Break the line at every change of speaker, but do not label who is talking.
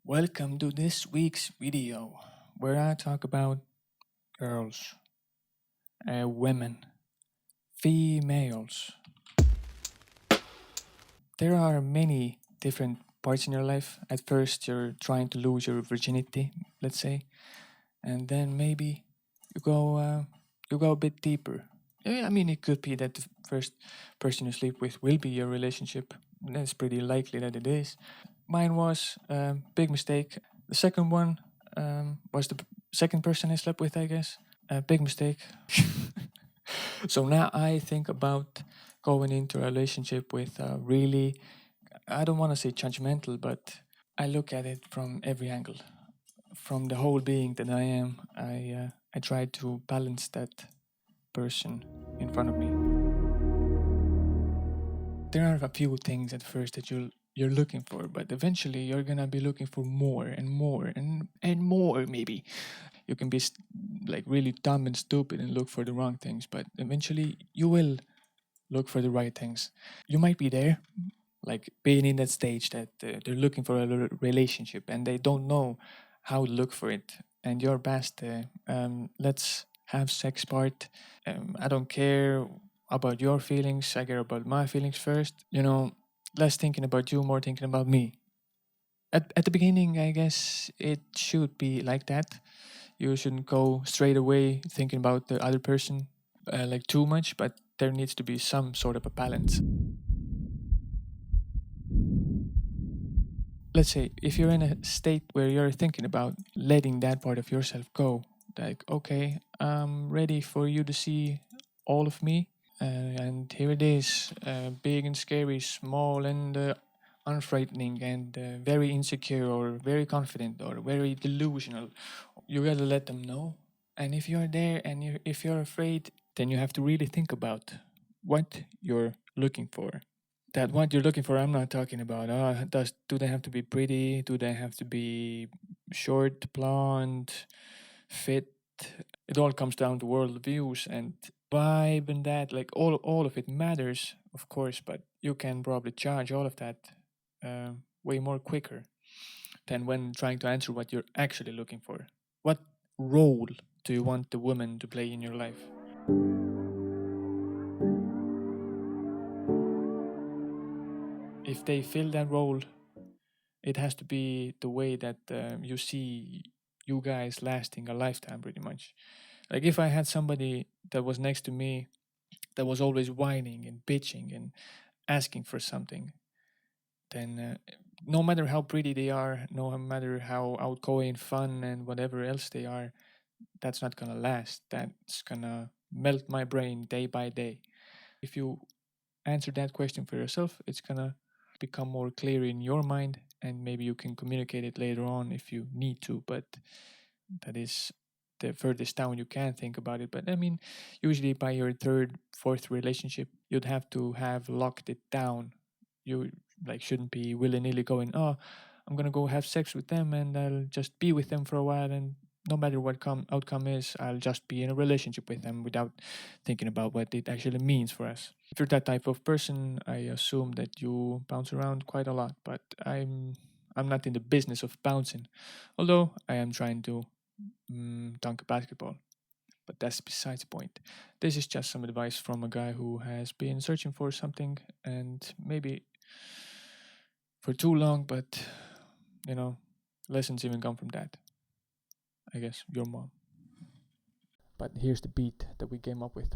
Welcome to this week's video where I talk about girls, women, females. There are many different parts in your life. At first, you're trying to lose your virginity, let's say, and then maybe you go uh, you go a bit deeper. Yeah, I mean, it could be that the first person you sleep with will be your relationship. That's pretty likely that it is. Mine was big mistake. The second one was the second person I slept with, I guess. A big mistake. So now I think about going into a relationship with really, I don't want to say judgmental, but I look at it from every angle. From the whole being that I am, I try to balance that person in front of me. There are a few things at first that you're looking for, but eventually you're gonna be looking for more and more and more. Maybe you can be like really dumb and stupid and look for the wrong things, but eventually you will look for the right things. You might be there, like being in that stage that they're looking for a relationship and they don't know how to look for it. And you're past let's have sex part. I don't care about your feelings. I care about my feelings first. Less thinking about you, more thinking about me. At the beginning, I guess it should be like that. You shouldn't go straight away thinking about the other person like too much, but there needs to be some sort of a balance. Let's say if you're in a state where you're thinking about letting that part of yourself go, like, okay, I'm ready for you to see all of me, and here it is, big and scary, small and unfrightening, and very insecure or very confident or very delusional. You gotta let them know. And if you're there and if you're afraid, then you have to really think about what you're looking for. That what you're looking for, I'm not talking about. Do they have to be pretty? Do they have to be short, blonde, fit? It all comes down to world views and vibe and that. Like all of it matters, of course, but you can probably charge all of that way more quicker than when trying to answer what you're actually looking for. What role do you want the woman to play in your life? If they fill that role, it has to be the way that you see you guys lasting a lifetime, pretty much. Like if I had somebody that was next to me that was always whining and bitching and asking for something, then no matter how pretty they are, no matter how outgoing, fun, and whatever else they are, that's not gonna last. That's gonna melt my brain day by day. If you answer that question for yourself, it's gonna become more clear in your mind, and maybe you can communicate it later on if you need to. But that is the furthest down you can think about it. But I mean, usually by your third, fourth relationship, you'd have to have locked it down. You like shouldn't be willy nilly going, oh, I'm gonna go have sex with them and I'll just be with them for a while, and no matter what outcome is, I'll just be in a relationship with them without thinking about what it actually means for us. If you're that type of person, I assume that you bounce around quite a lot, but I'm not in the business of bouncing, although I am trying to dunk a basketball. But that's besides the point. This is just some advice from a guy who has been searching for something and maybe for too long, but you know, lessons even come from that. I guess your mom. But here's the beat that we came up with.